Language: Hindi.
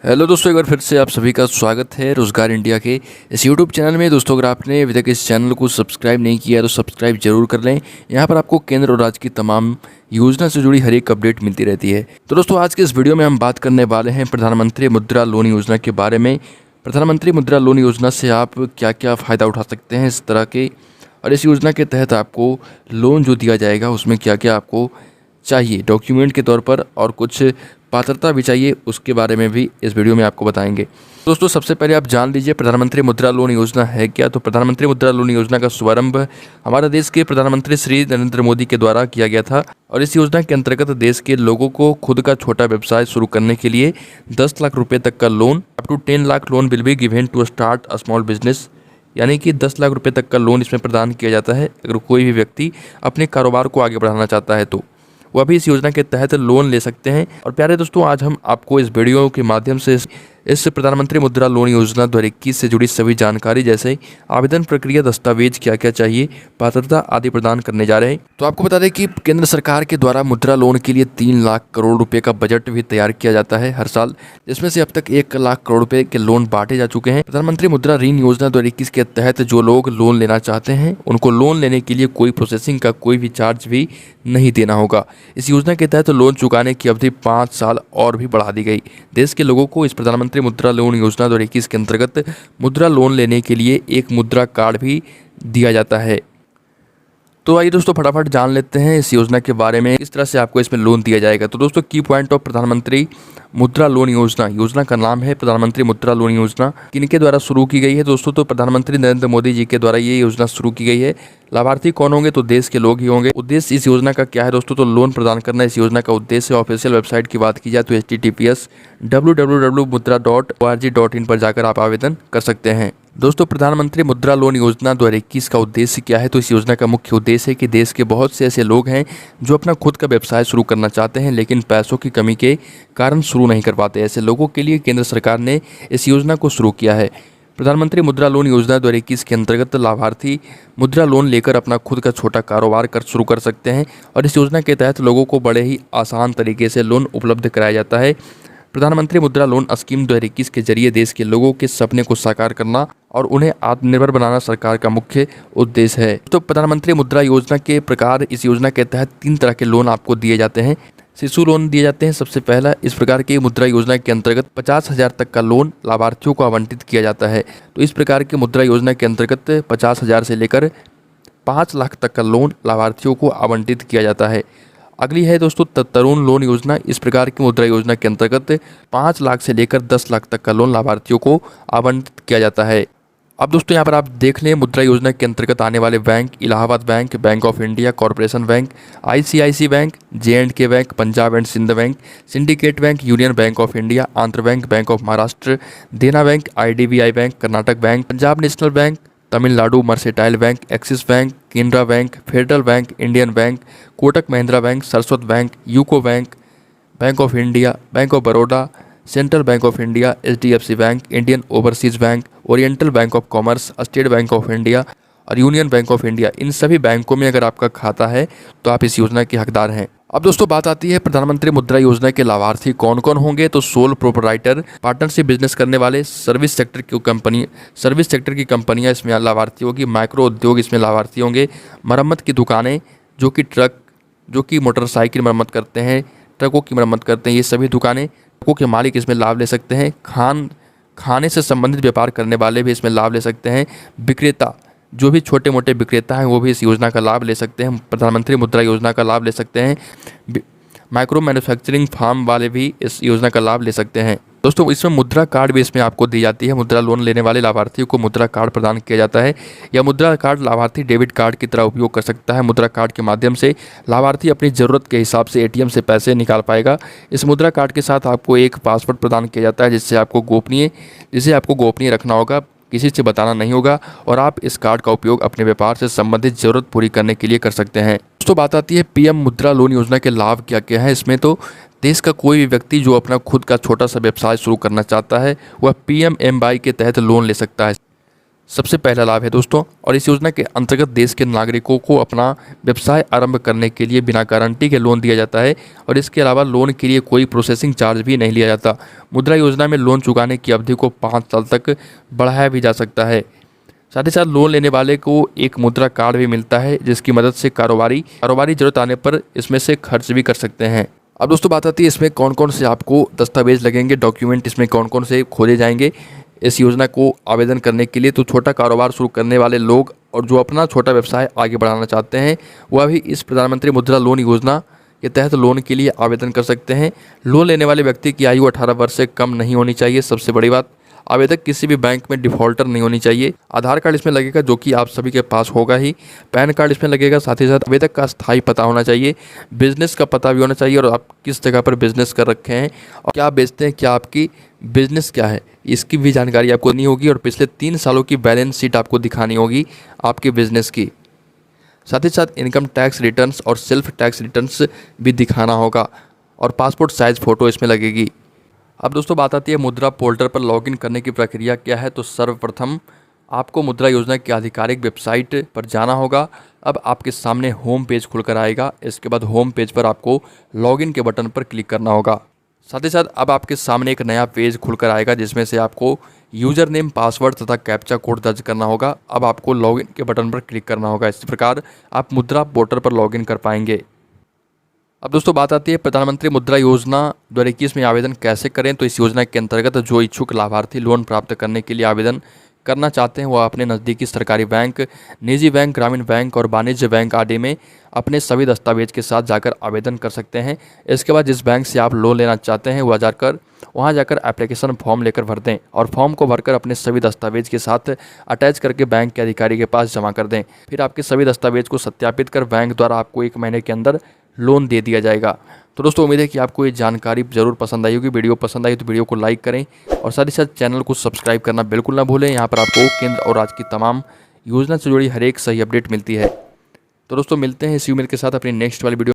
हेलो दोस्तों, एक बार फिर से आप सभी का स्वागत है रोज़गार इंडिया के इस यूट्यूब चैनल में। दोस्तों, अगर आपने अभी तक इस चैनल को सब्सक्राइब नहीं किया तो सब्सक्राइब जरूर कर लें। यहाँ पर आपको केंद्र और राज्य की तमाम योजना से जुड़ी हर एक अपडेट मिलती रहती है। तो दोस्तों, आज के इस वीडियो में हम बात करने वाले हैं प्रधानमंत्री मुद्रा लोन योजना के बारे में। प्रधानमंत्री मुद्रा लोन योजना से आप क्या क्या फ़ायदा उठा सकते हैं इस तरह के, और इस योजना के तहत आपको लोन जो दिया जाएगा उसमें क्या क्या आपको चाहिए डॉक्यूमेंट के तौर पर, और कुछ पात्रता भी चाहिए, उसके बारे में भी इस वीडियो में आपको बताएंगे। दोस्तों, सबसे पहले आप जान लीजिए प्रधानमंत्री मुद्रा लोन योजना है क्या। तो प्रधानमंत्री मुद्रा लोन योजना का शुभारंभ हमारे देश के प्रधानमंत्री श्री नरेंद्र मोदी के द्वारा किया गया था, और इस योजना के अंतर्गत देश के लोगों को खुद का छोटा व्यवसाय शुरू करने के लिए 10 लाख रुपये तक का loan, up to 10 lakh loan will be given to start a small business, यानी कि 10 लाख रुपये तक का लोन इसमें प्रदान किया जाता है। अगर कोई भी व्यक्ति अपने कारोबार को आगे बढ़ाना चाहता है तो वह भी इस योजना के तहत लोन ले सकते हैं। और प्यारे दोस्तों, आज हम आपको इस वीडियो के माध्यम से इस प्रधानमंत्री मुद्रा लोन योजना 2021 से जुड़ी सभी जानकारी, जैसे आवेदन प्रक्रिया, दस्तावेज क्या क्या चाहिए, पात्रता आदि प्रदान करने जा रहे हैं। तो आपको बता दें कि केंद्र सरकार के द्वारा मुद्रा लोन के लिए 3 लाख करोड़ रुपए का बजट भी तैयार किया जाता है हर साल, जिसमें से अब तक 1 लाख करोड़ रुपए के लोन बांटे जा चुके हैं। प्रधानमंत्री मुद्रा ऋण योजना 2021 के तहत जो लोग लोन लेना चाहते हैं उनको लोन लेने के लिए कोई प्रोसेसिंग का कोई भी चार्ज भी नहीं देना होगा। इस योजना के तहत लोन चुकाने की अवधि 5 साल और भी बढ़ा दी गई। देश के लोगों को इस प्रधानमंत्री मुद्रा लोन योजना 2021 के अंतर्गत मुद्रा लोन लेने के लिए एक मुद्रा कार्ड भी दिया जाता है। तो आइए दोस्तों, फटाफट जान लेते हैं इस योजना के बारे में, किस तरह से आपको इसमें लोन दिया जाएगा। तो दोस्तों, की पॉइंट ऑफ प्रधानमंत्री मुद्रा लोन योजना, योजना का नाम है प्रधानमंत्री मुद्रा लोन योजना। किनके द्वारा शुरू की गई है दोस्तों? तो प्रधानमंत्री नरेंद्र मोदी जी के द्वारा ये योजना शुरू की गई है। लाभार्थी कौन होंगे? तो देश के लोग ही होंगे। उद्देश्य इस योजना का क्या है दोस्तों? तो लोन प्रदान करना इस योजना का उद्देश्य। ऑफिशियल वेबसाइट की बात की जाए तो https://www.mudra.org.in पर जाकर आप आवेदन कर सकते हैं। दोस्तों, प्रधानमंत्री मुद्रा लोन योजना 2021 का उद्देश्य क्या है? तो इस योजना का मुख्य उद्देश्य है कि देश के बहुत से ऐसे लोग हैं जो अपना खुद का व्यवसाय शुरू करना चाहते हैं लेकिन पैसों की कमी के कारण शुरू नहीं कर पाते। ऐसे लोगों के लिए केंद्र सरकार ने इस योजना को शुरू किया है। प्रधानमंत्री मुद्रा लोन योजना 2021 के अंतर्गत लाभार्थी मुद्रा लोन लेकर अपना खुद का छोटा कारोबार शुरू कर सकते हैं, और इस योजना के तहत लोगों को बड़े ही आसान तरीके से लोन उपलब्ध कराया जाता है। प्रधानमंत्री मुद्रा लोन स्कीम 2021 के जरिए देश के लोगों के सपने को साकार करना और उन्हें आत्मनिर्भर बनाना सरकार का मुख्य उद्देश्य है। तो प्रधानमंत्री मुद्रा योजना के प्रकार, इस योजना के तहत 3 तरह के लोन आपको दिए जाते हैं। शिशु लोन दिए जाते हैं सबसे पहला। इस प्रकार की मुद्रा योजना के अंतर्गत 50,000 तक का लोन लाभार्थियों को आवंटित किया जाता है। तो इस प्रकार की मुद्रा योजना के अंतर्गत 50,000 से लेकर 5 लाख तक का लोन लाभार्थियों को आवंटित किया जाता है। अगली है दोस्तों तरुण लोन योजना। इस प्रकार की मुद्रा योजना के अंतर्गत 5 लाख से लेकर 10 लाख तक का लोन लाभार्थियों को आवंटित किया जाता है। अब दोस्तों, यहाँ पर आप देख लें मुद्रा योजना के अंतर्गत आने वाले bank: Allahabad bank, bank of India, corporation bank, ICICI bank, J&K bank, Punjab and Sind bank, syndicate bank, union bank of India, Andhra bank, bank of Maharashtra, Dena bank, IDBI bank, Karnataka bank, Punjab national bank, Tamil Nadu mercantile bank, axis bank, Canara bank, federal bank, Indian bank, Kotak Mahindra bank, Saraswat bank, UCO bank, bank of India, bank of Baroda, central bank of India, HDFC bank, Indian overseas bank, oriental bank of commerce, state bank of India और यूनियन बैंक ऑफ इंडिया। इन सभी बैंकों में अगर आपका खाता है तो आप इस योजना के हकदार हैं। अब दोस्तों, बात आती है प्रधानमंत्री मुद्रा योजना के लाभार्थी कौन कौन होंगे। तो सोल प्रोप्राइटर, पार्टनरशिप बिजनेस करने वाले, सर्विस सेक्टर की कंपनियां इसमें लाभार्थी होगी, माइक्रो उद्योग इसमें लाभार्थी होंगे, मरम्मत की दुकानें जो कि मोटरसाइकिल मरम्मत करते हैं, ट्रकों की मरम्मत करते हैं, ये सभी दुकानें, ट्रकों के मालिक इसमें लाभ ले सकते हैं। खाने से संबंधित व्यापार करने वाले भी इसमें लाभ ले सकते हैं। विक्रेता, जो भी छोटे मोटे विक्रेता हैं वो भी इस योजना का लाभ ले सकते हैं, प्रधानमंत्री मुद्रा योजना का लाभ ले सकते हैं। माइक्रो मैन्युफैक्चरिंग फार्म वाले भी इस योजना का लाभ ले सकते हैं। दोस्तों, इसमें मुद्रा कार्ड भी इसमें आपको दी जाती है। मुद्रा लोन लेने वाले लाभार्थियों को मुद्रा कार्ड प्रदान किया जाता है। यह मुद्रा कार्ड लाभार्थी डेबिट कार्ड की तरह उपयोग कर सकता है। मुद्रा कार्ड के माध्यम से लाभार्थी अपनी ज़रूरत के हिसाब से ATM से पैसे निकाल पाएगा। इस मुद्रा कार्ड के साथ आपको एक पासवर्ड प्रदान किया जाता है जिसे आपको गोपनीय रखना होगा, किसी से बताना नहीं होगा, और आप इस कार्ड का उपयोग अपने व्यापार से संबंधित जरूरत पूरी करने के लिए कर सकते हैं। दोस्तों, बात आती है PM मुद्रा लोन योजना के लाभ क्या क्या है। इसमें तो देश का कोई भी व्यक्ति जो अपना खुद का छोटा सा व्यवसाय शुरू करना चाहता है वह PMMY के तहत लोन ले सकता है। सबसे पहला लाभ है दोस्तों। और इस योजना के अंतर्गत देश के नागरिकों को अपना व्यवसाय आरंभ करने के लिए बिना गारंटी के लोन दिया जाता है और इसके अलावा लोन के लिए कोई प्रोसेसिंग चार्ज भी नहीं लिया जाता। मुद्रा योजना में लोन चुकाने की अवधि को 5 साल तक बढ़ाया भी जा सकता है। साथ ही साथ लोन लेने वाले को एक मुद्रा कार्ड भी मिलता है जिसकी मदद से कारोबारी जरूरत आने पर इसमें से खर्च भी कर सकते हैं। अब दोस्तों बात आती है इसमें कौन कौन से आपको दस्तावेज लगेंगे, डॉक्यूमेंट इसमें कौन कौन से खोजे जाएंगे इस योजना को आवेदन करने के लिए। तो छोटा कारोबार शुरू करने वाले लोग और जो अपना छोटा व्यवसाय आगे बढ़ाना चाहते हैं वह भी इस प्रधानमंत्री मुद्रा लोन योजना के तहत लोन के लिए आवेदन कर सकते हैं। लोन लेने वाले व्यक्ति की आयु 18 वर्ष से कम नहीं होनी चाहिए। सबसे बड़ी बात, आवेदक किसी भी बैंक में डिफॉल्टर नहीं होनी चाहिए। आधार कार्ड इसमें लगेगा जो कि आप सभी के पास होगा ही। पैन कार्ड इसमें लगेगा। साथ ही साथ आवेदक का स्थायी पता होना चाहिए, बिजनेस का पता भी होना चाहिए और आप किस जगह पर बिजनेस कर रखे हैं और क्या बेचते हैं, क्या आपकी बिजनेस क्या है, इसकी भी जानकारी आपको देनी होगी और पिछले 3 सालों की बैलेंस शीट आपको दिखानी होगी आपके बिजनेस की। साथ ही साथ इनकम टैक्स रिटर्न्स और सेल्फ टैक्स रिटर्न्स भी दिखाना होगा और पासपोर्ट साइज़ फ़ोटो इसमें लगेगी। अब दोस्तों बात आती है मुद्रा पोर्टल पर लॉगिन करने की प्रक्रिया क्या है। तो सर्वप्रथम आपको मुद्रा योजना की आधिकारिक वेबसाइट पर जाना होगा। अब आपके सामने होम पेज खुलकर आएगा। इसके बाद होम पेज पर आपको लॉगिन के बटन पर क्लिक करना होगा। साथ ही साथ अब आपके सामने एक नया पेज खुलकर आएगा जिसमें से आपको यूज़र नेम, पासवर्ड तथा कैप्चा कोड दर्ज करना होगा। अब आपको लॉगिन के बटन पर क्लिक करना होगा। इस प्रकार आप मुद्रा पोर्टल पर लॉगिन कर पाएंगे। अब दोस्तों बात आती है प्रधानमंत्री मुद्रा योजना 2021 में आवेदन कैसे करें। तो इस योजना के अंतर्गत जो इच्छुक लाभार्थी लोन प्राप्त करने के लिए आवेदन करना चाहते हैं वह अपने नज़दीकी सरकारी बैंक, निजी बैंक, ग्रामीण बैंक और वाणिज्य बैंक आदि में अपने सभी दस्तावेज के साथ जाकर आवेदन कर सकते हैं। इसके बाद जिस बैंक से आप लोन लेना चाहते हैं वहाँ जाकर एप्लीकेशन फॉर्म लेकर भर दें और फॉर्म को भरकर अपने सभी दस्तावेज के साथ अटैच करके बैंक के अधिकारी के पास जमा कर दें। फिर आपके सभी दस्तावेज को सत्यापित कर बैंक द्वारा आपको 1 महीने के अंदर लोन दे दिया जाएगा। तो दोस्तों उम्मीद है कि आपको ये जानकारी ज़रूर पसंद आई होगी। वीडियो पसंद आई तो वीडियो को लाइक करें और साथ ही साथ चैनल को सब्सक्राइब करना बिल्कुल ना भूलें। यहाँ पर आपको केंद्र और राज्य की तमाम योजना से जुड़ी हर एक सही अपडेट मिलती है। तो दोस्तों मिलते हैं इसी उम्मीद के साथ अपनी नेक्स्ट वाली वीडियो।